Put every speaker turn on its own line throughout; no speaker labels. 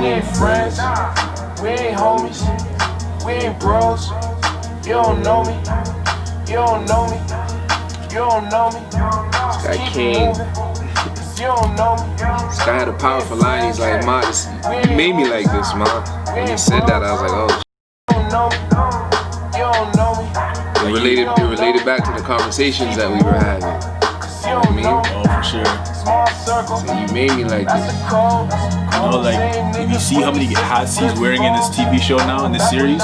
ain't friends, we ain't homies, we ain't bros. You don't know me, you don't know me, you don't know me.
That king.
You don't know me.
This guy had a powerful line. He's like, "Ma, you made me like this, ma." When he said that, I was like, "Oh."
You don't know me, you don't know me.
It related back to the conversations that we were having. You know what I mean?
Oh, for sure.
So you made me like this.
You know, like, if you see how many hats he's wearing in this TV show now, in this series,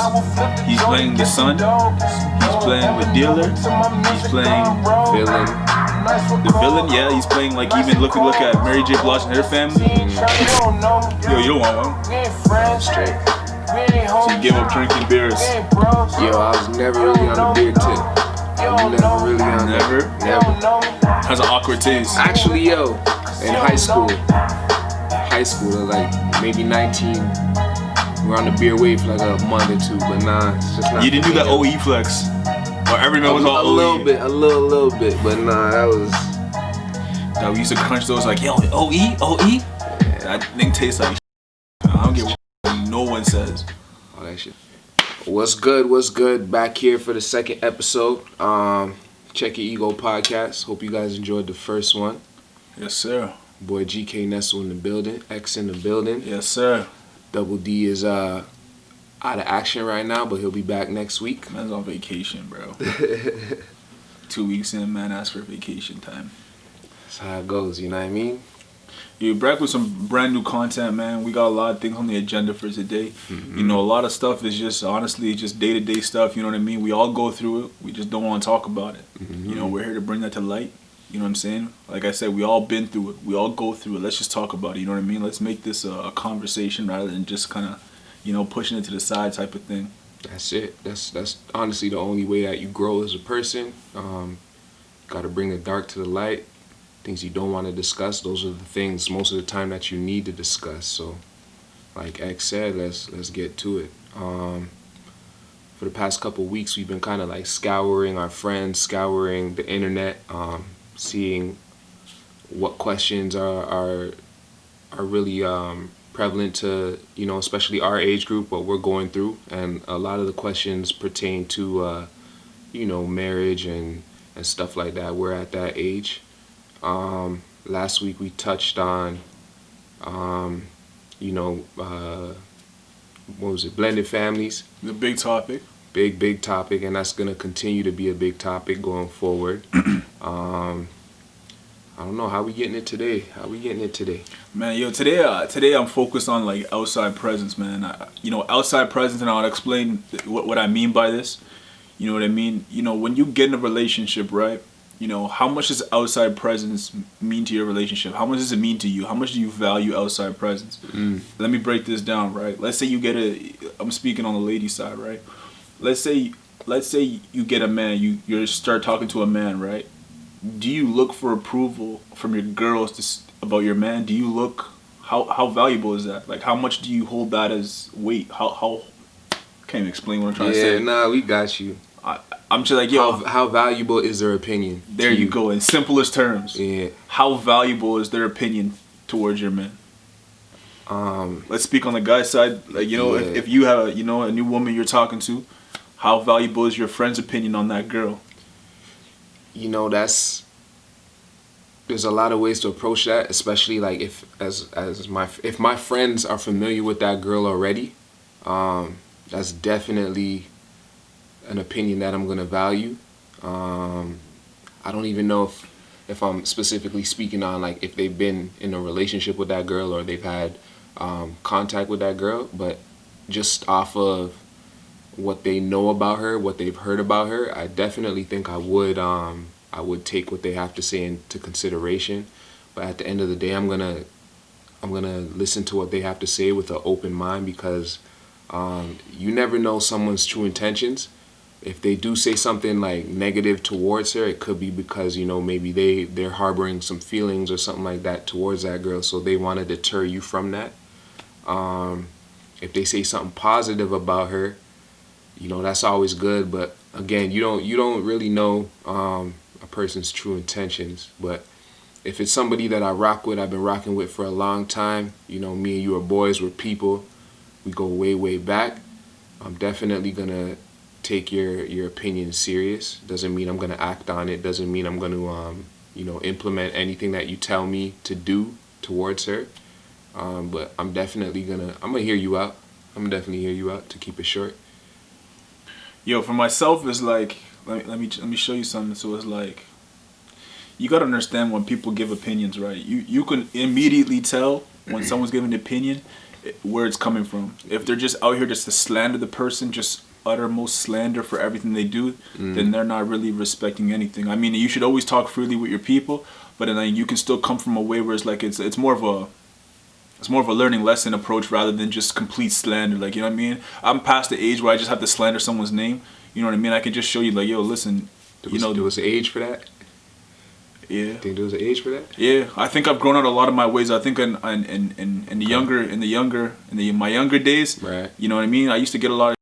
he's playing the son, he's playing the dealer, he's playing
Villain.
the villain, yeah, he's playing, like, even look at Mary J. Blige and her family. Yo, you don't want one.
Straight.
So you give up drinking beers.
Yo, I was never really on a beer tip. I was never really on
Never?
Never.
Has an awkward taste.
Actually, yo, in high school, like maybe 19, we're on the beer wave for like a month or two, but nah, it's just not.
You didn't do that OE flex, or every man was all
a
OE.
little bit, but nah, that was.
That we used to crunch those like, yo, OE. Yeah. That thing tastes like. I don't give what no one says.
All that shit. What's good? Back here for the second episode. Check Your Ego podcast. Hope you guys enjoyed the first one.
Yes, sir.
Boy GK Nestle in the building. X in the building.
Yes, sir.
Double D is out of action right now, but he'll be back next week.
Man's on vacation, bro. 2 weeks in, man, ask for vacation time.
That's how it goes, you know what I mean?
You're back with some brand new content, man. We got a lot of things on the agenda for today.
Mm-hmm.
You know, a lot of stuff is just, honestly, just day-to-day stuff, you know what I mean? We all go through it. We just don't want to talk about it.
Mm-hmm.
You know, we're here to bring that to light. You know what I'm saying? Like I said, we all been through it. We all go through it. Let's just talk about it, you know what I mean? Let's make this a conversation rather than just kind of, you know, pushing it to the side type of thing.
That's it. That's honestly the only way that you grow as a person. Got to bring the dark to the light. Things you don't want to discuss, those are the things most of the time that you need to discuss. So, like X said, let's get to it. For the past couple of weeks, we've been kind of like scouring our friends, scouring the internet, seeing what questions are really prevalent to, you know, especially our age group, what we're going through, and a lot of the questions pertain to, you know, marriage and stuff like that. We're at that age. Last week we touched on, you know, what was it? Blended families.
The big topic.
Big topic, and that's gonna continue to be a big topic going forward. I don't know how we getting it today.
Man, yo, today I'm focused on like outside presence, man. You know, outside presence, and I'll explain what I mean by this. You know what I mean? You know, when you get in a relationship, right? You know, how much does outside presence mean to your relationship? How much does it mean to you? How much do you value outside presence? Let me break this down, right? Let's say you get I'm speaking on the lady side, right? Let's say you get a man, you start talking to a man, right? Do you look for approval from your girls about your man? Do you look, how valuable is that? Like, how much do you hold that as weight? How can't even explain what I'm trying to say.
Yeah, nah, we got you.
I'm just like, yo,
how valuable is their opinion?
There you go. In simplest terms,
yeah.
How valuable is their opinion towards your man? Let's speak on the guy's side. Like, you know, if you have a new woman you're talking to, how valuable is your friend's opinion on that girl?
You know, there's a lot of ways to approach that, especially like if my friends are familiar with that girl already. That's definitely an opinion that I'm gonna value. I don't even know if I'm specifically speaking on like if they've been in a relationship with that girl or they've had contact with that girl, but just off of what they know about her, what they've heard about her, I definitely think I would take what they have to say into consideration. But at the end of the day, I'm gonna listen to what they have to say with an open mind, because you never know someone's true intentions. If they do say something like negative towards her, it could be because, you know, maybe they're harboring some feelings or something like that towards that girl, so they want to deter you from that. If they say something positive about her, you know, that's always good. But again, you don't really know a person's true intentions. But if it's somebody that I rock with, I've been rocking with for a long time, you know, me and you are boys, we're people, we go way, way back, I'm definitely gonna take your opinion serious. Doesn't mean I'm gonna act on it. Doesn't mean I'm gonna you know, implement anything that you tell me to do towards her. But I'm gonna hear you out. I'm gonna definitely hear you out, to keep it short.
Yo, for myself, it's like, let me show you something. So it's like, you gotta understand when people give opinions, right? You can immediately tell when someone's giving an opinion where it's coming from. If they're just out here just to slander the person, just uttermost slander for everything they do, then they're not really respecting anything. I mean, you should always talk freely with your people, but then like, you can still come from a way where it's like it's more of a learning lesson approach rather than just complete slander. Like, you know what I mean? I'm past the age where I just have to slander someone's name. You know what I mean? I can just show you like, yo, listen,
There was an age for that?
Yeah.
Think there was an age for that?
Yeah, I think I've grown out a lot of my ways. I think in my younger days,
right.
You know what I mean? I used to get a lot of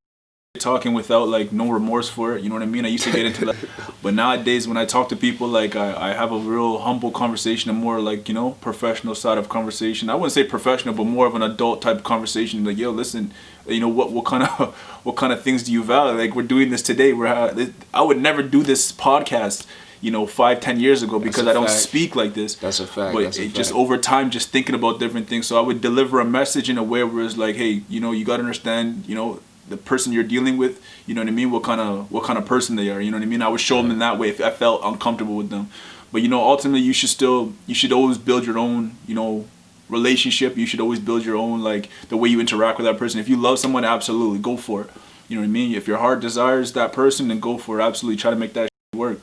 talking without like no remorse for it. You know what I mean? I used to get into that. But nowadays when I talk to people, like I have a real humble conversation, a more like, you know, professional side of conversation. I wouldn't say professional, but more of an adult type of conversation. Like, yo, listen, you know, what kind of things do you value? Like, we're doing this today. I would never do this podcast, you know, 5-10 years ago, because I don't speak like this.
That's a fact.
But just over time, just thinking about different things. So I would deliver a message in a way where it's like, hey, you know, you got to understand, you know, the person you're dealing with, you know what I mean, what kind of person they are, you know what I mean. I would show them in that way if I felt uncomfortable with them. But, you know, ultimately you should always build your own, you know, relationship. You should always build your own, like, the way you interact with that person. If you love someone, absolutely go for it. You know what I mean? If your heart desires that person, then go for it. Absolutely try to make that work.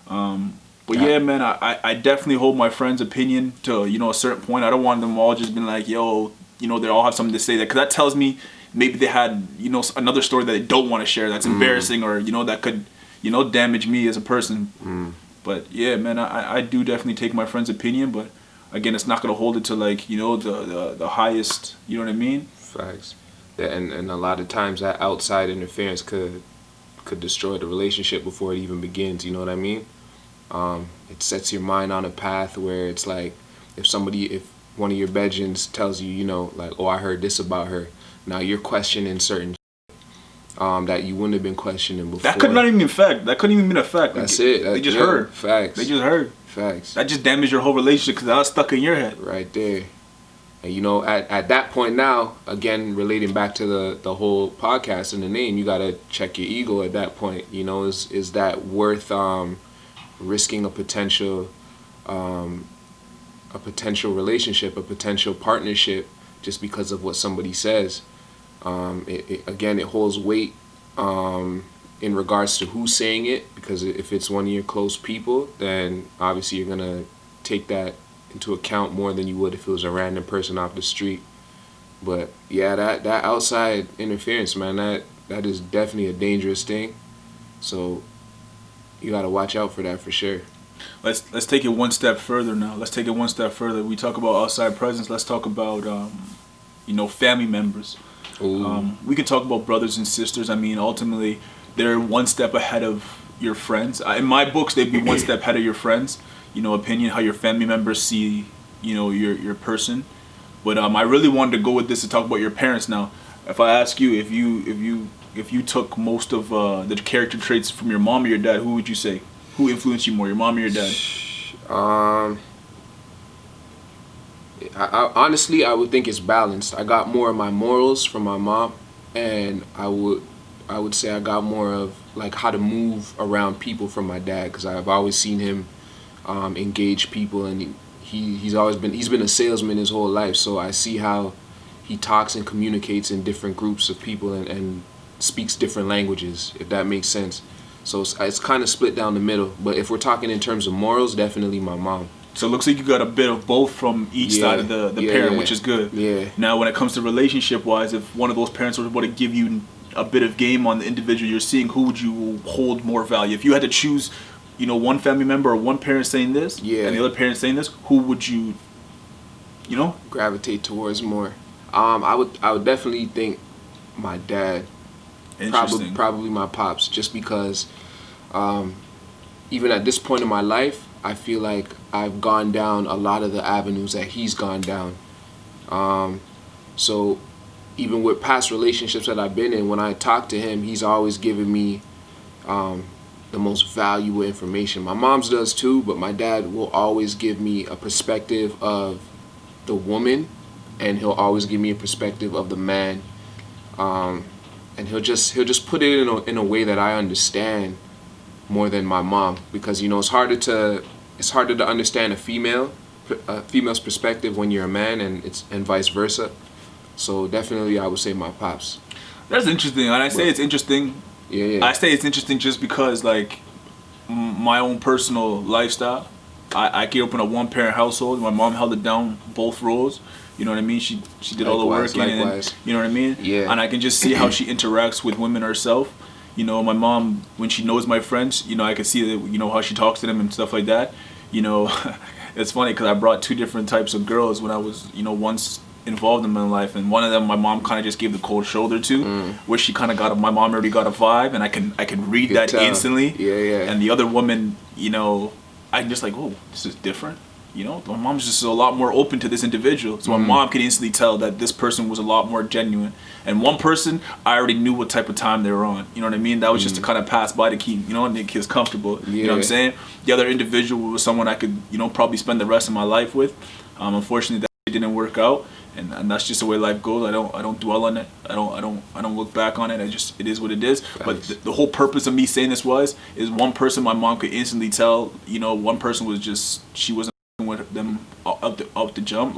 But yeah, man, I definitely hold my friend's opinion to, you know, a certain point. I don't want them all just being like, yo, you know, they all have something to say, that, because that tells me maybe they had, you know, another story that they don't want to share that's embarrassing, or, you know, that could, you know, damage me as a person. But yeah, man, I do definitely take my friend's opinion, but again, it's not going to hold it to, like, you know, the highest, you know what I mean?
Facts. Yeah, and a lot of times that outside interference could destroy the relationship before it even begins, you know what I mean? It sets your mind on a path where it's like, if one of your bedrooms tells you, you know, like, oh, I heard this about her, now you're questioning certain that you wouldn't have been questioning before.
That could not even be a fact. That couldn't even be a fact.
That's it.
They just heard.
Facts.
They just heard.
Facts.
That just damaged your whole relationship because that was stuck in your head.
Right there. And, you know, at that point now, again, relating back to the whole podcast and the name, you got to check your ego at that point. You know, is that worth risking a potential relationship, a potential partnership, just because of what somebody says? It holds weight in regards to who's saying it, because if it's one of your close people, then obviously you're gonna take that into account more than you would if it was a random person off the street. But yeah, that outside interference, man, that is definitely a dangerous thing. So you gotta watch out for that for sure.
Let's take it one step further now. Let's take it one step further. We talk about outside presence. Let's talk about you know, family members. We can talk about brothers and sisters. I mean, ultimately, they're one step ahead of your friends. In my books, they'd be one step ahead of your friends. You know, opinion, how your family members see, you know, your person. But I really wanted to go with this to talk about your parents now. If I ask you if you took most of the character traits from your mom or your dad, who would you say? Who influenced you more, your mom or your dad?
I honestly, I would think it's balanced. I got more of my morals from my mom, and I would say I got more of like how to move around people from my dad, because I've always seen him engage people, and he's been a salesman his whole life. So I see how he talks and communicates in different groups of people and speaks different languages, if that makes sense. So it's kind of split down the middle. But if we're talking in terms of morals, definitely my mom.
So it looks like you got a bit of both from each side of the parent, which is good.
Yeah.
Now, when it comes to relationship-wise, if one of those parents was able to give you a bit of game on the individual you're seeing, who would you hold more value? If you had to choose, you know, one family member or one parent saying this, and the other parent saying this, who would you, you know,
gravitate towards more? I would definitely think my dad. Probably my pops, just because even at this point in my life, I feel like I've gone down a lot of the avenues that he's gone down. So even with past relationships that I've been in, when I talk to him, he's always given me the most valuable information. My mom's does too, but my dad will always give me a perspective of the woman, and he'll always give me a perspective of the man. And he'll just put it in a way that I understand more than my mom, because it's harder to understand a female's perspective when you're a man, and vice versa. So definitely I would say my pops.
That's interesting, and I say it's interesting.
Yeah.
I say it's interesting just because, like, my own personal lifestyle. I grew up in a one-parent household. My mom held it down both roles. You know what I mean? She did all the work.
Likewise.
You know what I mean?
Yeah.
And I can just see how she interacts with women herself. My mom, when she knows my friends, I can see that, how she talks to them and stuff like that. It's funny because I brought two different types of girls when I was, once involved in my life, and one of them my mom kind of just gave the cold shoulder to, where she kind of my mom already got a vibe, and I can read that instantly.
Yeah.
And the other woman, I'm just like, oh, this is different. My mom's just a lot more open to this individual, so my mom could instantly tell that this person was a lot more genuine. And one person, I already knew what type of time they were on. You know what I mean? That was just to kind of pass by to keep, and make kids comfortable.
Yeah.
You know what I'm saying? The other individual was someone I could, probably spend the rest of my life with. Unfortunately, that didn't work out, and that's just the way life goes. I don't dwell on it. I don't look back on it. It is what it is. Thanks. But the whole purpose of me saying this is one person my mom could instantly tell. One person was just, she wasn't with them off the jump,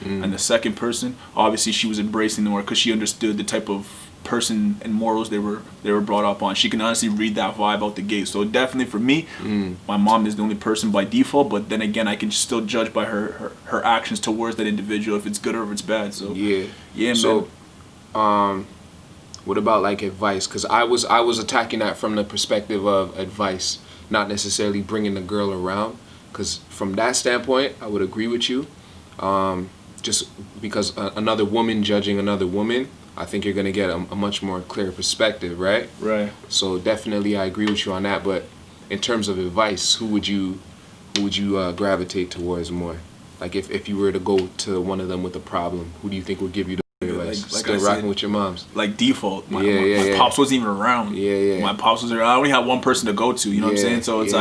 and the second person, obviously she was embracing them more because she understood the type of person and morals they were brought up on. She can honestly read that vibe out the gate. So definitely for me, my mom is the only person by default, but then again, I can still judge by her actions towards that individual if it's good or if it's bad. So yeah, man.
So what about like advice? Because I was attacking that from the perspective of advice, not necessarily bringing the girl around. Because from that standpoint, I would agree with you. Just because another woman judging another woman, I think you're going to get a much more clear perspective, right?
Right.
So definitely I agree with you on that. But in terms of advice, who would you gravitate towards more? Like if you were to go to one of them with a problem, who do you think would give you the advice?
Like
Still rocking with your moms.
Like default. My
Yeah.
pops wasn't even around.
Yeah.
My pops was around. I only had one person to go to, you know what I'm saying? So it's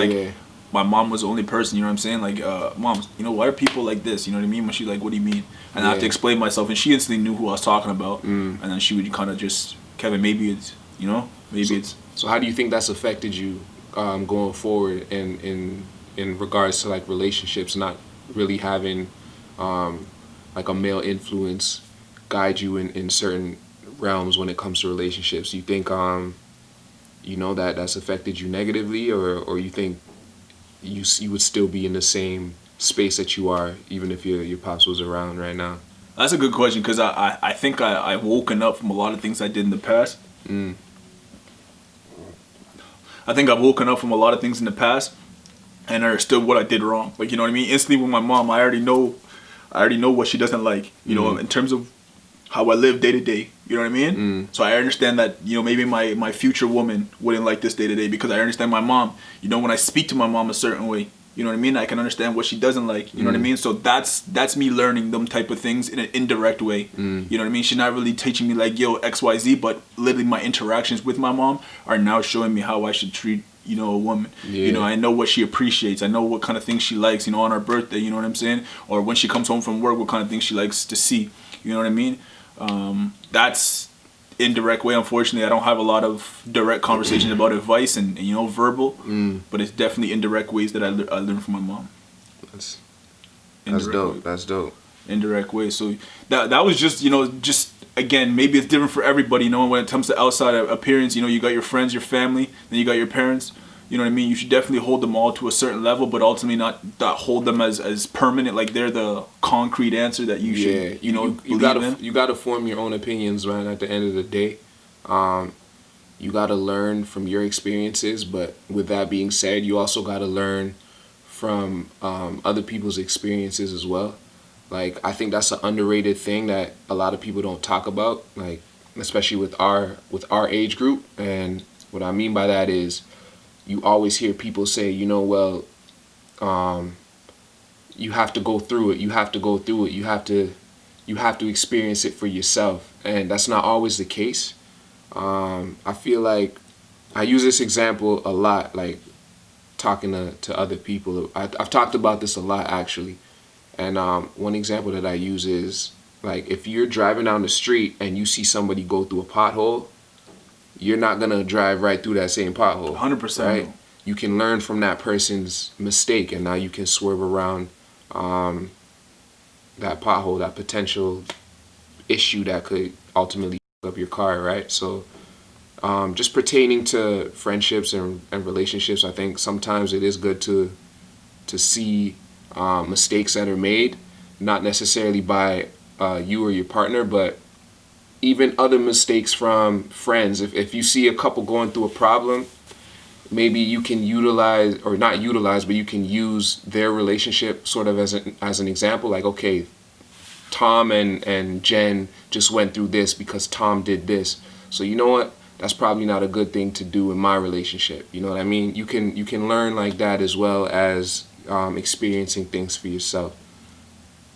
my mom was the only person, you know what I'm saying? Like, Mom, why are people like this? You know what I mean? When she's like, what do you mean? And I have to explain myself. And she instantly knew who I was talking about. And then she would kind of just, Kevin, maybe it's, it's.
So how do you think that's affected you going forward in regards to like relationships, not really having like a male influence guide you in certain realms when it comes to relationships? You think, that's affected you negatively, or you think you would still be in the same space that you are even if your pops was around right now?
That's a good question, because I think I've woken up from a lot of things I did in the past. I think I've woken up from a lot of things in the past and understood what I did wrong. Like, you know what I mean? Instantly with my mom, I already know what she doesn't like, in terms of how I live day to day. You know what I mean? So I understand that, maybe my future woman wouldn't like this day to day, because I understand my mom. When I speak to my mom a certain way, you know what I mean? I can understand what she doesn't like. You know what I mean? So that's me learning them type of things in an indirect way. You know what I mean? She's not really teaching me like, yo, XYZ, but literally my interactions with my mom are now showing me how I should treat, a woman.
Yeah. I
know what she appreciates. I know what kind of things she likes, on her birthday, you know what I'm saying? Or when she comes home from work, what kind of things she likes to see. You know what I mean? That's indirect way. Unfortunately, I don't have a lot of direct conversations about advice and verbal, but it's definitely indirect ways that I learned from my mom.
That's dope. That's dope.
Indirect ways. So that was just just again, maybe it's different for everybody. When it comes to outside appearance, you got your friends, your family, then you got your parents. You know what I mean? You should definitely hold them all to a certain level, but ultimately not hold them as permanent, like they're the concrete answer that you should,
you gotta form your own opinions, man. At the end of the day, you gotta learn from your experiences. But with that being said, you also gotta learn from other people's experiences as well. Like, I think that's an underrated thing that a lot of people don't talk about, like especially with our age group. And what I mean by that is, you always hear people say, well, you have to go through it. You have to go through it. You have to experience it for yourself, and that's not always the case. I feel like I use this example a lot, like talking to other people. I've talked about this a lot actually, and one example that I use is like if you're driving down the street and you see somebody go through a pothole, you're not gonna drive right through that same pothole.
100%.
Right? You can learn from that person's mistake, and now you can swerve around that pothole, that potential issue that could ultimately f up your car, right? So just pertaining to friendships and relationships, I think sometimes it is good to see mistakes that are made, not necessarily by you or your partner, but even other mistakes from friends. If you see a couple going through a problem, maybe you can utilize, or not utilize, but you can use their relationship sort of as an example. Like, okay, Tom and Jen just went through this because Tom did this. So you know what? That's probably not a good thing to do in my relationship. You know what I mean? You can learn like that as well as experiencing things for yourself.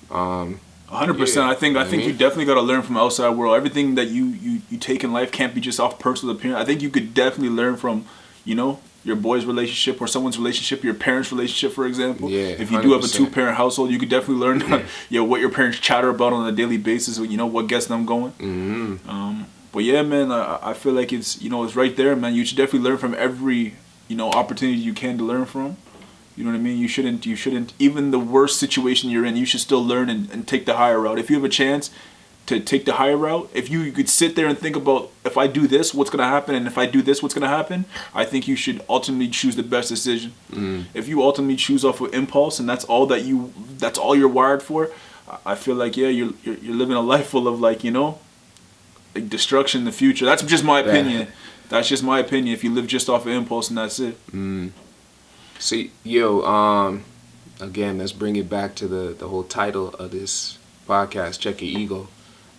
100%.
Yeah,
I think you definitely got to learn from outside world. Everything that you take in life can't be just off personal opinion. I think you could definitely learn from, your boy's relationship or someone's relationship, your parents' relationship, for example.
Yeah,
if you do have a
100%.
2-parent household, you could definitely learn, what your parents chatter about on a daily basis. What gets them going.
Mm-hmm.
But yeah, man, I feel like it's it's right there, man. You should definitely learn from every opportunity you can to learn from. You know what I mean? You shouldn't even the worst situation you're in, you should still learn and take the higher route. If you have a chance to take the higher route, if you could sit there and think about, if I do this, what's gonna happen, and if I do this, what's gonna happen, I think you should ultimately choose the best decision. If you ultimately choose off of impulse and that's all you're wired for, I feel like you're living a life full of like destruction in the future. That's just my opinion. That's just my opinion. If you live just off of impulse and that's it.
See, again, let's bring it back to the whole title of this podcast, Check Your Ego.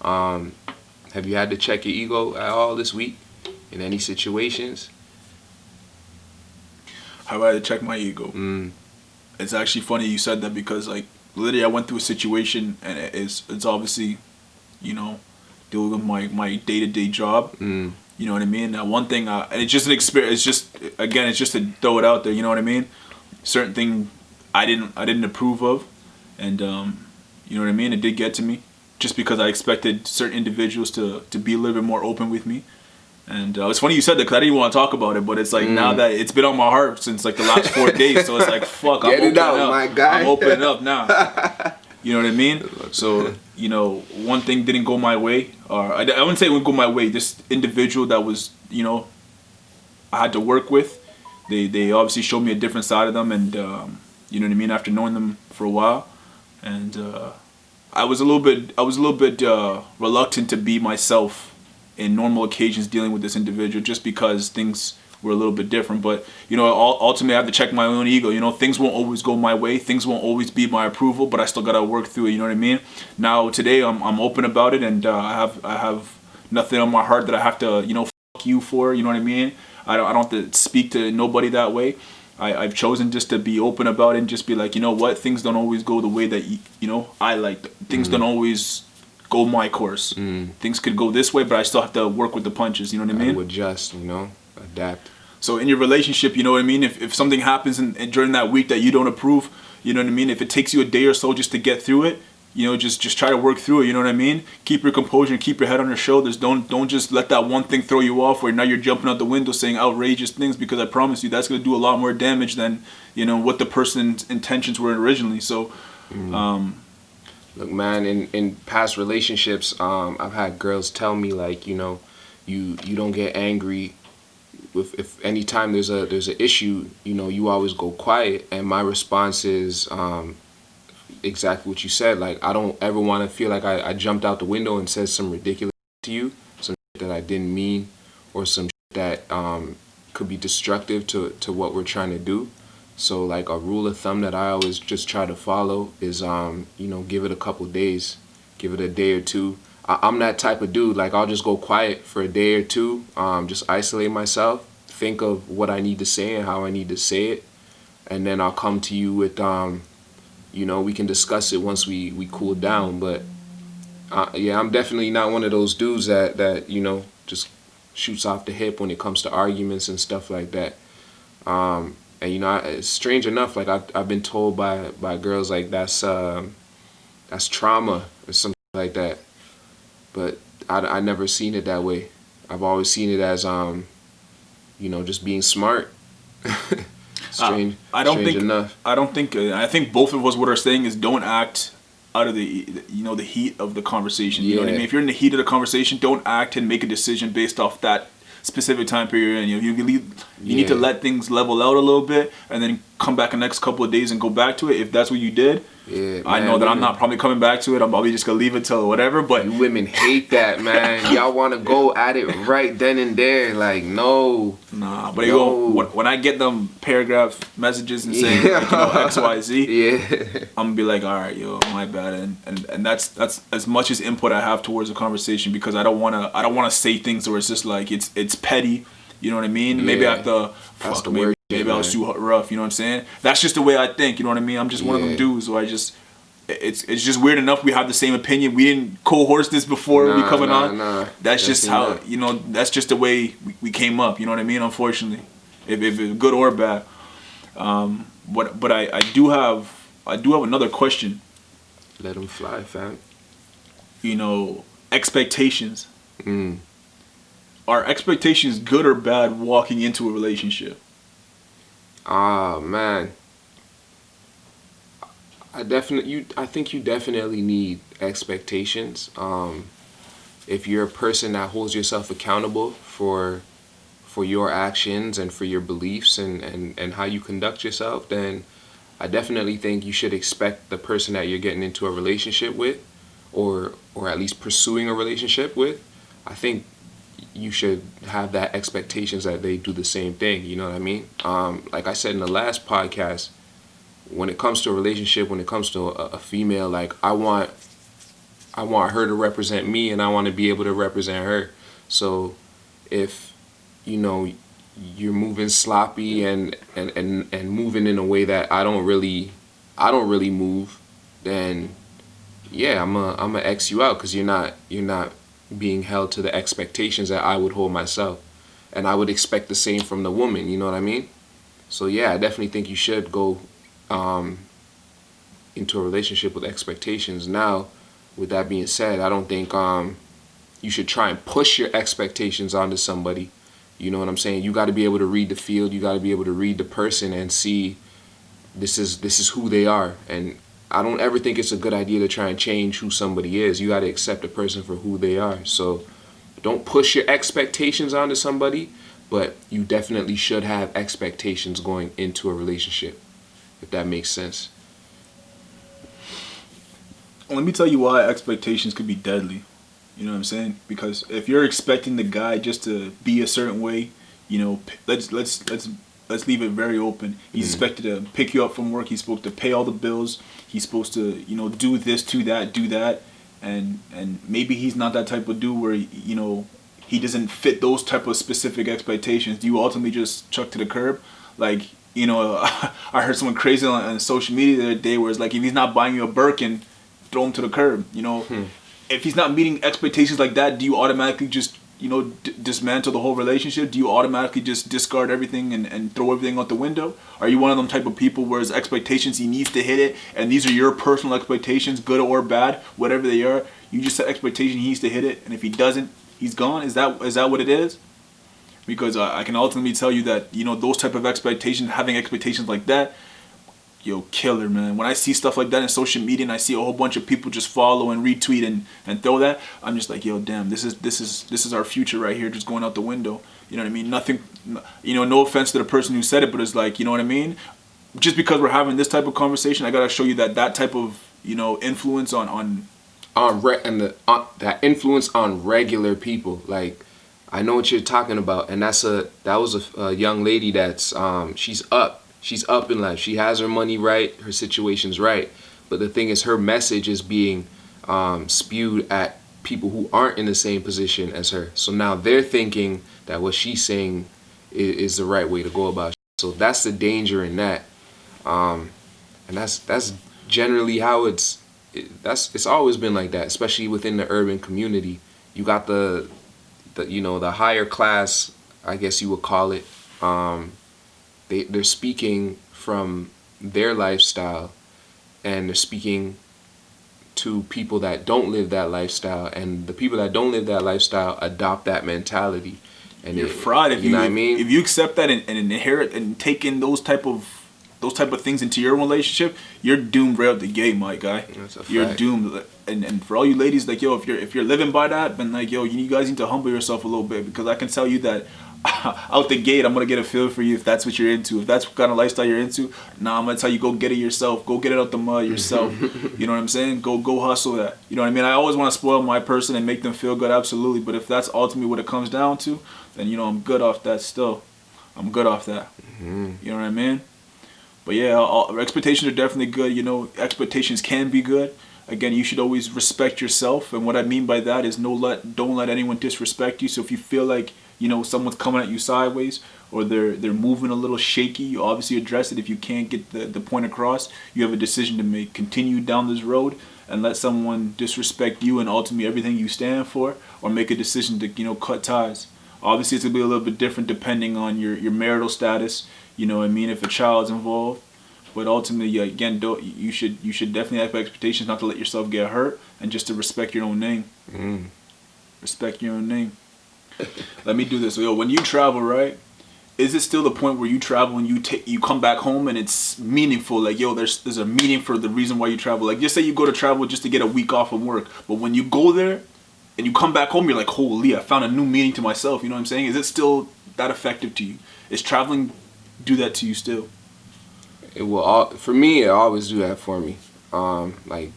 Have you had to check your ego at all this week in any situations?
Have I had to check my ego? It's actually funny you said that because like literally I went through a situation and it's obviously, dealing with my day-to-day job. You know what I mean? Now, one thing, and it's just an experience. It's just to throw it out there. You know what I mean? Certain thing I didn't approve of, and you know what I mean. It did get to me, just because I expected certain individuals to be a little bit more open with me. And it's funny you said that because I didn't want to talk about it, but it's like now that it's been on my heart since like the last 4 days, so it's like fuck, I'm opening up.
My guy.
I'm opening up now. You know what I mean? So, one thing didn't go my way, or I wouldn't say it wouldn't go my way. This individual that was, I had to work with, they obviously showed me a different side of them, and you know what I mean. After knowing them for a while, and I was a little bit reluctant to be myself in normal occasions dealing with this individual, just because things were a little bit different. But ultimately I have to check my own ego. Things won't always go my way, things won't always be my approval, but I still gotta work through it. You know what I mean? Now today I'm open about it, and I have nothing on my heart that I have to fuck you for. You know what I mean? I don't have to speak to nobody that way. I've chosen just to be open about it and just be like, what, things don't always go the way that I like. Things don't always go my course. Things could go this way, but I still have to work with the punches. You know what I mean?
To adjust, adapt.
So in your relationship, you know what I mean? If something happens during that week that you don't approve, you know what I mean? If it takes you a day or so just to get through it, just try to work through it. You know what I mean? Keep your composure and keep your head on your shoulders. Don't just let that one thing throw you off where now you're jumping out the window saying outrageous things, because I promise you that's going to do a lot more damage than what the person's intentions were originally. So
look, man, in past relationships, I've had girls tell me like, you don't get angry if anytime there's an issue, you always go quiet. And my response is exactly what you said. Like, I don't ever want to feel like I jumped out the window and said some ridiculous to you, some that I didn't mean, or some that could be destructive to what we're trying to do. So like a rule of thumb that I always just try to follow is give it a couple days, give it a day or two. I'm that type of dude. Like, I'll just go quiet for a day or two, just isolate myself, think of what I need to say and how I need to say it, and then I'll come to you with we can discuss it once we cool down. But yeah, I'm definitely not one of those dudes that just shoots off the hip when it comes to arguments and stuff like that. And it's strange enough, like I've been told by girls like that's trauma or something like that, but I never seen it that way. I've always seen it as just being smart. Strange.
I don't think
enough.
I think both of us what are saying is don't act out of the the heat of the conversation. You know what I mean? If you're in the heat of the conversation, don't act and make a decision based off that specific time period. And you need to let things level out a little bit, and then come back the next couple of days and go back to it. If that's what you did, I know that I'm not probably coming back to it. I'm probably just gonna leave it till whatever. But
you women hate that, man. Y'all want to go at it right then and there. Like, no.
Nah, but when I get them paragraph messages and saying X, Y, Z, I'm gonna be like, all right, yo, my bad, and that's as much as input I have towards the conversation, because I don't wanna say things where it's just like it's petty. You know what I mean? Maybe I have to.
That's the word.
Maybe I was too rough, you know what I'm saying? That's just the way I think, you know what I mean? I'm just one of them dudes, so it's just weird enough we have the same opinion. We didn't co-horse this before we coming on. That's just how, that's just the way we came up, you know what I mean? Unfortunately, if it's good or bad. But I do have another question.
Let them fly, fam.
Expectations. Are expectations good or bad walking into a relationship?
Man, I think you definitely need expectations. If you're a person that holds yourself accountable for your actions and for your beliefs and how you conduct yourself, then I definitely think you should expect the person that you're getting into a relationship with, or at least pursuing a relationship with. I think you should have that expectations that they do the same thing. You know what I mean? Like I said in the last podcast, when it comes to a relationship, when it comes to a female, like I want her to represent me, and I want to be able to represent her. So if you're moving sloppy and moving in a way that I don't really move, then yeah, I'm gonna X you out, because you're not being held to the expectations that I would hold myself, and I would expect the same from the woman. You know what I mean? So yeah, I definitely think you should go into a relationship with expectations. Now, with that being said, I don't think you should try and push your expectations onto somebody. You know what I'm saying? You got to be able to read the field. You got to be able to read the person and see this is who they are. And I don't ever think it's a good idea to try and change who somebody is. You got to accept a person for who they are. So don't push your expectations onto somebody, but you definitely should have expectations going into a relationship, if that makes sense.
Let me tell you why expectations could be deadly. You know what I'm saying? Because if you're expecting the guy just to be a certain way, let's leave it very open. He's expected to pick you up from work. He's supposed to pay all the bills. He's supposed to, do this, do that, and maybe he's not that type of dude where he doesn't fit those type of specific expectations. Do you ultimately just chuck to the curb? Like, I heard someone crazy on social media the other day where it's like, if he's not buying you a Birkin, throw him to the curb. If he's not meeting expectations like that, do you automatically just dismantle the whole relationship? Do you automatically just discard everything and throw everything out the window? Are you one of them type of people where his expectations, he needs to hit it, and these are your personal expectations, good or bad, whatever they are, you just set expectation he needs to hit it, and if he doesn't, he's gone? Is that what it is? Because I can ultimately tell you that those type of expectations, having expectations like that, killer, man. When I see stuff like that in social media and I see a whole bunch of people just follow and retweet and throw that, I'm just like, damn, this is our future right here, just going out the window. You know what I mean? Nothing, no offense to the person who said it, but it's like, you know what I mean? Just because we're having this type of conversation, I gotta show you that type of influence that influence on regular people. Like, I know what you're talking about, and that was a young lady that's she's up in life. She has her money right, her situation's right. But the thing is, her message is being spewed at people who aren't in the same position as her. So now they're thinking that what she's saying is the right way to go about it. So that's the danger in that.
And that's generally how it's always been like that, especially within the urban community. You got the higher class, I guess you would call it. They're speaking from their lifestyle, and they're speaking to people that don't live that lifestyle, and the people that don't live that lifestyle adopt that mentality. And
you're fried if
you know what I mean.
If you accept that and inherit and take in those type of things into your relationship, you're doomed right out the gate, my guy.
That's a fact.
You're doomed. And for all you ladies, like, yo, if you're living by that, then like, yo, you guys need to humble yourself a little bit, because I can tell you that out the gate, I'm gonna get a feel for you if that's what you're into. If that's what kind of lifestyle you're into, I'm gonna tell you, go get it yourself. Go get it out the mud yourself. You know what I'm saying? Go hustle that. You know what I mean? I always want to spoil my person and make them feel good, absolutely. But if that's ultimately what it comes down to, then I'm good off that still. I'm good off that. You know what I mean? But yeah, expectations are definitely good. Expectations can be good. Again, you should always respect yourself, and what I mean by that is don't let anyone disrespect you. So if you feel like someone's coming at you sideways, or they're moving a little shaky, you obviously address it. If you can't get the point across, you have a decision to make. Continue down this road and let someone disrespect you and ultimately everything you stand for, or make a decision to cut ties. Obviously, it's gonna be a little bit different depending on your marital status. You know what I mean? If a child's involved. But ultimately, again, you should definitely have expectations not to let yourself get hurt, and just to respect your own name. Respect your own name. Let me do this. Yo, when you travel, right? Is it still the point where you travel and you come back home and it's meaningful? Like, yo, there's a meaning for the reason why you travel. Like, just say you go to travel just to get a week off from work, but when you go there and you come back home, you're like, holy, I found a new meaning to myself. You know what I'm saying? Is it still that effective to you? Is traveling do that to you still?
It will for me. It always do that for me. Like,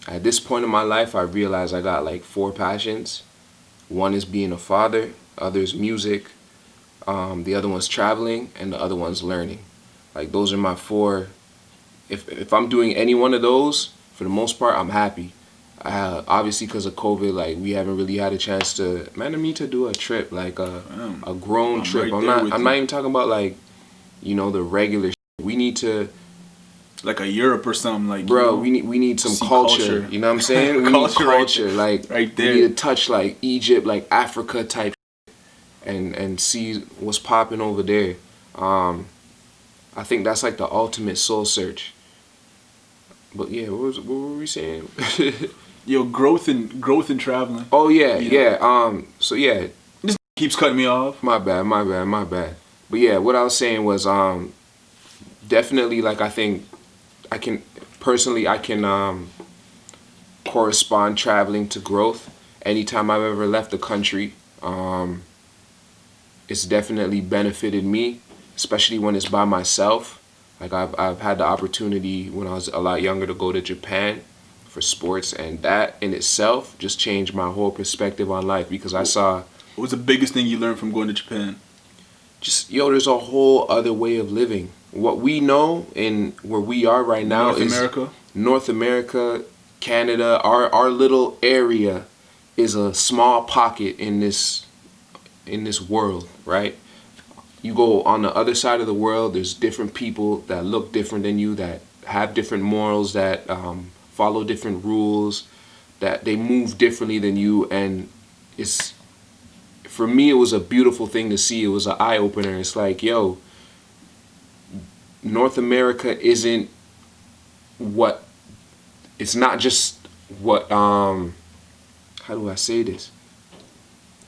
at this point in my life, I realize I got like 4 passions. One is being a father, other is music, the other one's traveling, and the other one's learning. Like, those are my 4. If I'm doing any one of those, for the most part, I'm happy. Obviously, because of COVID, like, we haven't really had a chance to. Man, I need to do a trip, like a grown trip.
Right,
I'm not even talking about like, the regular. We need to,
like, a Europe or something, like,
bro. We need some culture. You know what I'm saying? We need culture, like,
right there.
We need to touch like Egypt, like Africa type, and see what's popping over there. I think that's like the ultimate soul search. But yeah, what were we saying?
Yo, growth and traveling.
Oh yeah. So yeah.
This keeps cutting me off.
My bad. But yeah, what I was saying was definitely, like, I think I can correspond traveling to growth. Anytime I've ever left the country, it's definitely benefited me, especially when it's by myself. Like, I've had the opportunity when I was a lot younger to go to Japan for sports, and that in itself just changed my whole perspective on life, because I saw.
What was the biggest thing you learned from going to Japan?
Just, there's a whole other way of living. What we know in where we are right now is North America, Canada. Our little area is a small pocket in this world, right? You go on the other side of the world, there's different people that look different than you, that have different morals, that follow different rules, that they move differently than you, and for me, it was a beautiful thing to see. It was an eye-opener. It's like, yo, North America isn't what... It's not just what... How do I say this?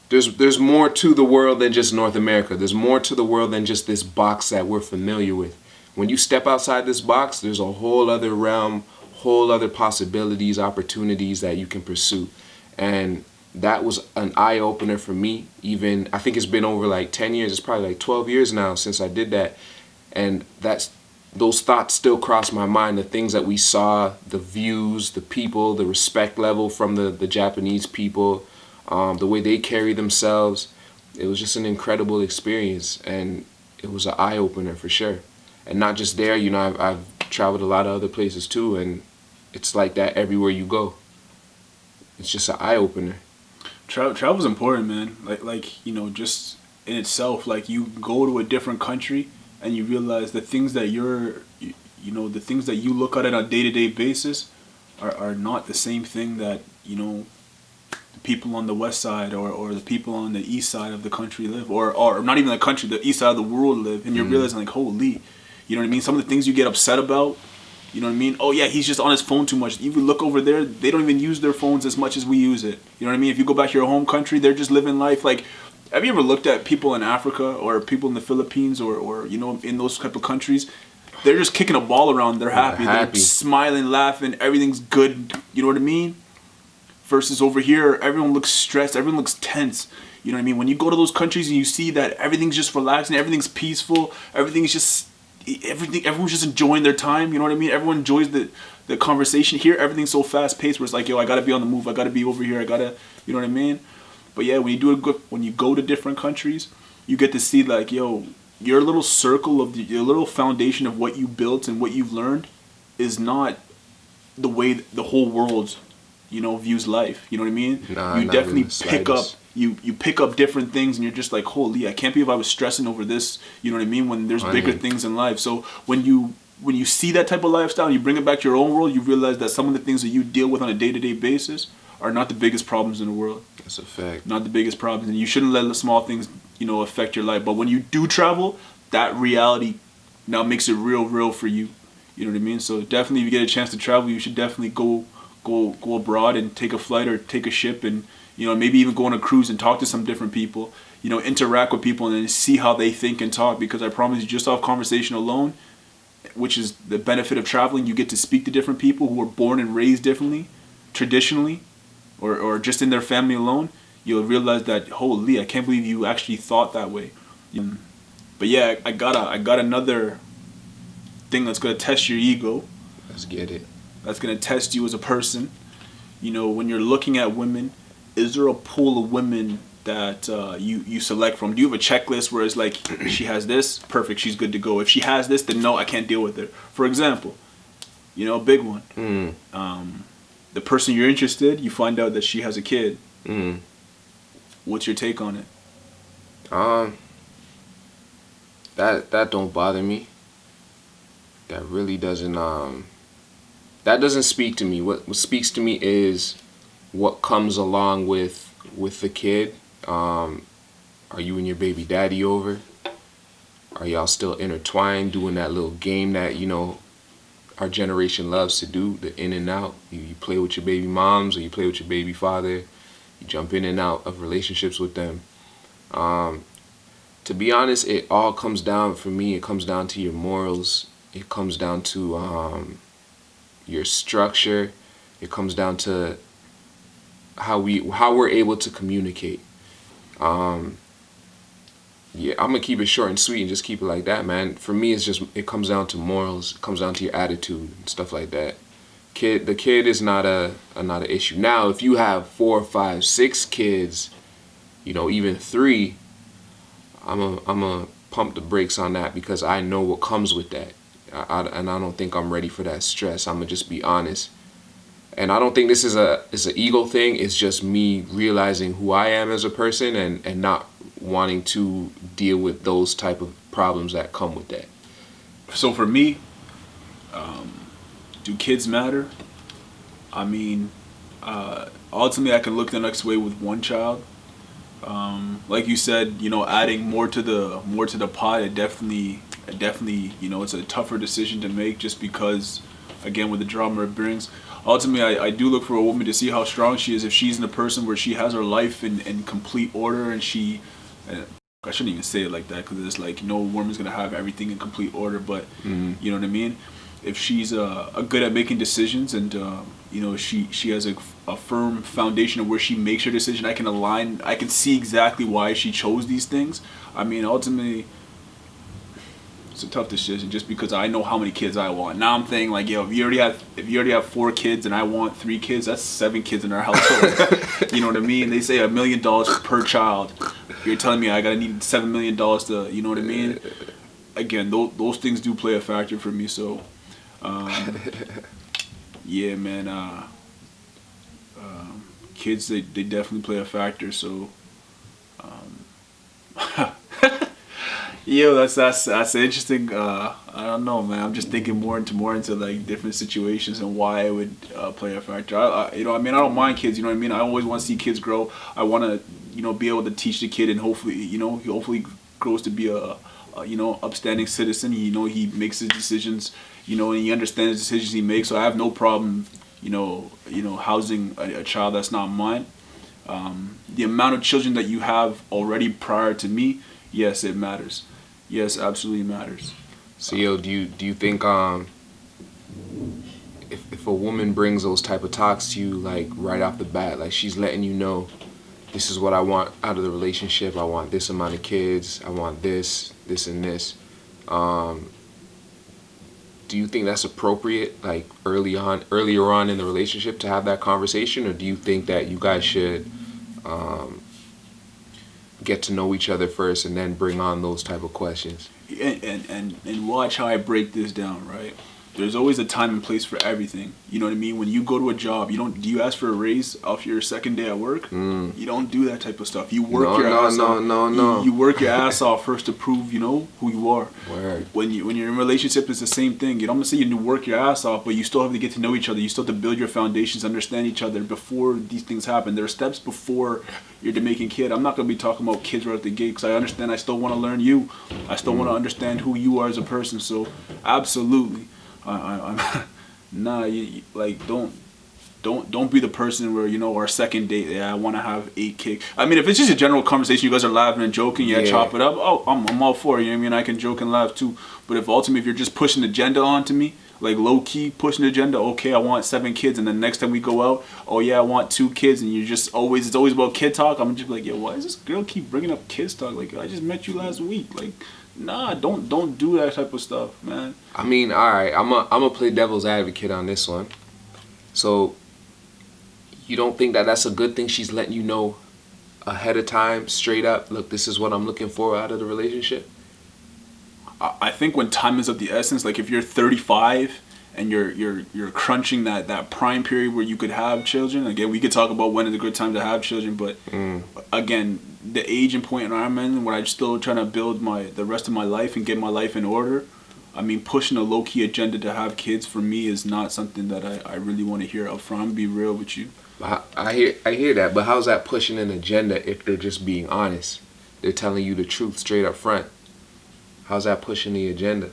There's more to the world than just North America. There's more to the world than just this box that we're familiar with. When you step outside this box, there's a whole other realm, whole other possibilities, opportunities that you can pursue. And that was an eye-opener for me. Even, I think it's been over like 10 years. It's probably like 12 years now since I did that. And those thoughts still cross my mind. The things that we saw, the views, the people, the respect level from the Japanese people, the way they carry themselves. It was just an incredible experience. And it was an eye-opener for sure. And not just there, I've traveled a lot of other places too. And it's like that everywhere you go. It's just an eye-opener.
Travel's important, man. Like just in itself, like, you go to a different country and you realize the things that you know, the things that you look at on a day-to-day basis are not the same thing that, you know, the people on the west side or the people on the east side of the country live, or not even the country, the east side of the world live. And you're realizing, like, holy, you know what I mean? Some of the things you get upset about, you know what I mean? Oh yeah, he's just on his phone too much. Even look over there, they don't even use their phones as much as we use it. You know what I mean? If you go back to your home country, they're just living life. Like, have you ever looked at people in Africa or people in the Philippines or you know, in those type of countries? They're just kicking a ball around. They're happy. They're smiling, laughing. Everything's good. You know what I mean? Versus over here, everyone looks stressed. Everyone looks tense. You know what I mean? When you go to those countries and you see that everything's just relaxing, everything's peaceful, everything's just everyone's just enjoying their time. You know what I mean? Everyone enjoys the conversation. Here, everything's so fast paced. Where it's like, yo, I gotta be on the move. I gotta be over here. I gotta, you know what I mean? But yeah, when you go to different countries, you get to see, like, yo, your little circle of your little foundation of what you built and what you've learned is not the way the whole world, you know, views life. You know what I mean?
Nah,
you definitely pick up
slightest.
you pick up different things, and you're just like, holy, I can't believe I was stressing over this. You know what I mean? When there's bigger things in life. So when you see that type of lifestyle and you bring it back to your own world, you realize that some of the things that you deal with on a day-to-day basis are not the biggest problems in the world.
That's a fact.
Not the biggest problems, and you shouldn't let the small things, you know, affect your life. But when you do travel, that reality now makes it real for you. You know what I mean? So definitely, if you get a chance to travel, you should definitely go abroad and take a flight or take a ship, and, you know, maybe even go on a cruise and talk to some different people. You know, interact with people and then see how they think and talk. Because I promise you, just off conversation alone, which is the benefit of traveling, you get to speak to different people who were born and raised differently, traditionally, or just in their family alone. You'll realize that, holy, I can't believe you actually thought that way. But yeah, I got another thing that's gonna test your ego.
Let's get it.
That's gonna test you as a person. You know, when you're looking at women, is there a pool of women that you select from? Do you have a checklist where it's like, she has this, perfect, she's good to go. If she has this, then no, I can't deal with her. For example, you know, a big one. The person you're interested, you find out that she has a kid. What's your take on it?
That don't bother me. That really doesn't that doesn't speak to me. What speaks to me is what comes along with the kid. Are you and your baby daddy over? Are y'all still intertwined, doing that little game that, you know, our generation loves to do, the in and out? You play with your baby moms, or you play with your baby father. You jump in and out of relationships with them. To be honest, it all comes down, for me, it comes down to your morals. It comes down to your structure. It comes down to how we're able to communicate. Yeah, I'm gonna keep it short and sweet and just keep it like that, man. For me, it comes down to morals. It comes down to your attitude and stuff like that. The kid is not an issue. Now, if you have 4, 5, 6 kids, you know, even 3, I'm a pump the brakes on that, because I know what comes with that. And I don't think I'm ready for that stress. I'm gonna just be honest. And I don't think this is an ego thing. It's just me realizing who I am as a person, and not wanting to deal with those type of problems that come with that.
So for me, do kids matter? I mean, ultimately, I can look the next way with one child. Like you said, you know, adding more to the pot, it definitely, you know, it's a tougher decision to make, just because, again, with the drama it brings. Ultimately, I do look for a woman to see how strong she is. If she's in a person where she has her life in complete order, and I shouldn't even say it like that, because it's like, no woman's gonna have everything in complete order, but you know what I mean. If she's good at making decisions, and you know, she has a firm foundation of where she makes her decision, I can see exactly why she chose these things. I mean, ultimately, it's a tough decision, just because I know how many kids I want. Now I'm thinking, like, yo, if you already have 4 kids and I want 3 kids, that's 7 kids in our household. You know what I mean? They say $1 million per child. You're telling me I gotta need $7 million to, you know what I mean? Again, those things do play a factor for me. So, yeah, man. Kids, they definitely play a factor. So, yo, that's an interesting I don't know, man. I'm just thinking more into like different situations and why it would play a factor. You know, I mean, I don't mind kids. You know what I mean? I always want to see kids grow. I want to, you know, be able to teach the kid, and hopefully, you know, he hopefully grows to be a you know, upstanding citizen. You know, he makes his decisions. You know, and he understands the decisions he makes. So I have no problem, you know, housing a child that's not mine. The amount of children that you have already prior to me, yes, it matters. Yes, absolutely matters.
So yo, do you think if a woman brings those type of talks to you like right off the bat, like she's letting you know, this is what I want out of the relationship, I want this amount of kids, I want this, and this, do you think that's appropriate, like earlier on in the relationship to have that conversation, or do you think that you guys should get to know each other first and then bring on those type of questions?
And watch how I break this down, right? There's always a time and place for everything. You know what I mean? When you go to a job, do you ask for a raise off your second day at work? You don't do that type of stuff. You work your ass off. No. You work your ass off first to prove, you know, who you are.
Word.
When you're in a relationship, it's the same thing. You know, I'm gonna say you work your ass off, but you still have to get to know each other. You still have to build your foundations, understand each other before these things happen. There are steps before you're making kid. I'm not gonna be talking about kids right at the gate because I understand. I still want to learn you. I still want to understand who you are as a person. So, absolutely. I'm nah. Like don't be the person where, you know, our second date. Yeah, I want to have 8 kids. I mean, if it's just a general conversation, you guys are laughing and joking. Yeah, chop it up. Oh, I'm all for it. You know what I mean? I can joke and laugh too. But if you're just pushing agenda onto me, like low key pushing agenda. Okay, I want 7 kids, and then next time we go out, oh yeah, I want 2 kids, and it's always about kid talk. I'm just like, yo, why does this girl keep bringing up kids talk? Like, I just met you last week. Like, nah, don't do that type of stuff, man.
I mean, all right, I'm a play devil's advocate on this one. So, you don't think that that's a good thing? She's letting you know ahead of time, straight up. Look, this is what I'm looking for out of the relationship.
I think when time is of the essence, like if you're 35 and you're crunching that prime period where you could have children. Again, we could talk about when is a good time to have children, but again, the age and point I'm in, when I'm still trying to build the rest of my life and get my life in order. I mean, pushing a low key agenda to have kids for me is not something that I really want to hear up front. I'm gonna be real with you.
I hear that, but how's that pushing an agenda if they're just being honest? They're telling you the truth straight up front. How's that pushing the agenda?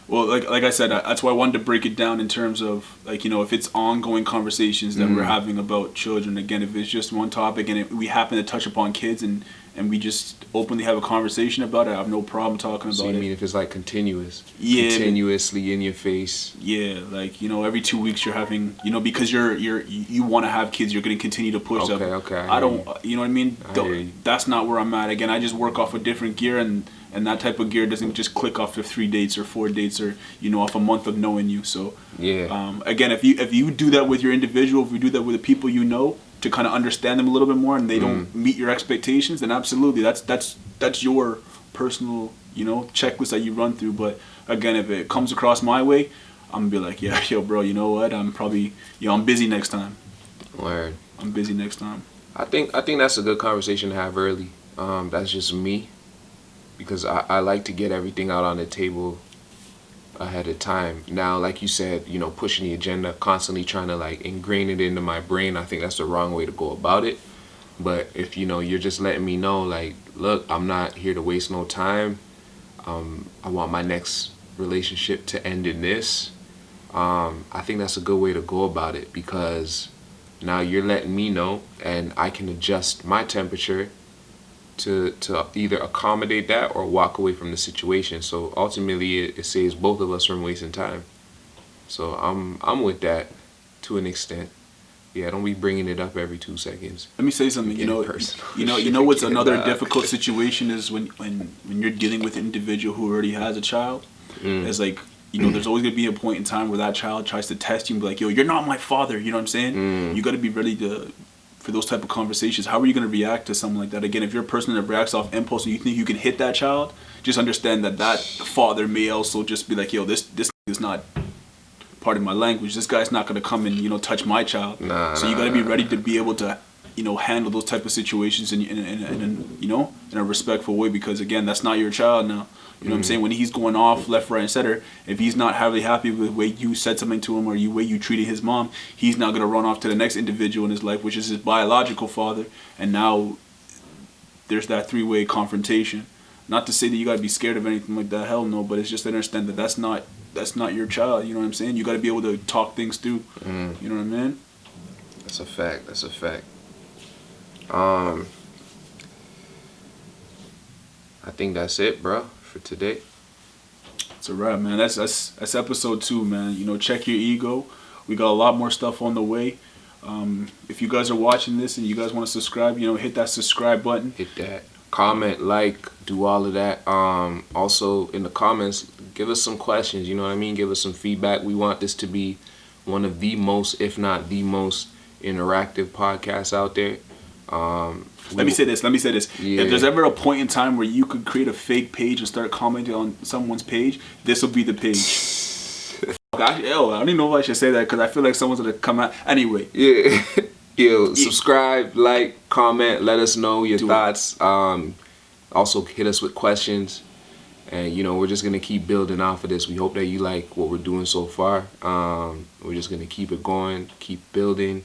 Well, like I said, that's why I wanted to break it down in terms of, like, you know, if it's ongoing conversations that we're having about children. Again, if it's just one topic and we happen to touch upon kids and we just openly have a conversation about it, I have no problem talking about it.
So you mean if it's like continuous?
Yeah.
Continuously in your face?
Yeah, like, you know, every 2 weeks you're having, you know, because you want to have kids, you're going to continue to push them.
Okay.
I don't, you know what I mean? That's not where I'm at. Again, I just work off a different gear, and that type of gear doesn't just click off of 3 dates or 4 dates or, you know, off a month of knowing you. So, again, if you do that with your individual, if you do that with the people you know, to kind of understand them a little bit more, and they don't meet your expectations, then absolutely, that's your personal, you know, checklist that you run through. But again, if it comes across my way, I'm gonna be like, yeah, yo, bro, you know what? I'm probably, I'm busy next time.
Word.
I'm busy next time.
I think that's a good conversation to have early. That's just me, because I like to get everything out on the table ahead of time. Now, like you said, you know, pushing the agenda, constantly trying to like ingrain it into my brain, I think that's the wrong way to go about it. But if, you know, you're just letting me know, like, look, I'm not here to waste no time. I want my next relationship to end in this. I think that's a good way to go about it, because now you're letting me know, and I can adjust my temperature to either accommodate that or walk away from the situation. So ultimately, it saves both of us from wasting time. So I'm with that to an extent. Yeah, don't be bringing it up every 2 seconds.
Let me say something. You know what's another difficult situation is when you're dealing with an individual who already has a child. It's like, you know, there's always gonna be a point in time where that child tries to test you and be like, yo, you're not my father. You know what I'm saying? You got to be ready for those type of conversations. How are you going to react to something like that? Again, if you're a person that reacts off impulse and you think you can hit that child, just understand that father may also just be like, yo, this is not part of my language. This guy's not going to come and, you know, touch my child. So you got to be ready to be able to handle those type of situations in in a respectful way, because again, that's not your child now. You know what I'm saying? When he's going off left, right, and center, if he's not really happy with the way you said something to him or the way you treated his mom, he's not going to run off to the next individual in his life, which is his biological father. And now there's that three-way confrontation. Not to say that you got to be scared of anything like that. Hell no. But it's just to understand that that's not your child. You know what I'm saying? You got to be able to talk things through. You know what I mean?
That's a fact. That's a fact. I think that's it, bro, for today.
It's a wrap, man. That's episode 2, man. Check your ego. We got a lot more stuff on the way. If you guys are watching this and you guys want to subscribe, hit that subscribe button.
Hit that. Comment, like, do all of that. Also, in the comments, give us some questions. You know what I mean? Give us some feedback. We want this to be one of the most, if not the most, interactive podcasts out there.
Let me say this.
Yeah.
If there's ever a point in time where you could create a fake page and start commenting on someone's page, this will be the page. I don't even know if I should say that, because I feel like someone's going to come out. Anyway.
Yeah. Yo, subscribe, like, comment, let us know your thoughts. Also, hit us with questions. And, we're just going to keep building off of this. We hope that you like what we're doing so far. We're just going to keep it going, keep building.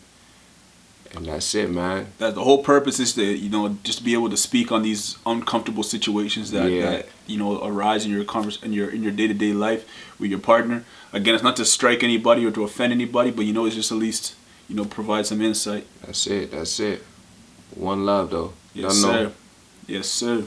And that's it, man.
That the whole purpose is to, just be able to speak on these uncomfortable situations that arise in your in your day-to-day life with your partner. Again, it's not to strike anybody or to offend anybody, but it's just at least provide some insight.
That's it. One love, though.
Yes, sir. Yes, sir.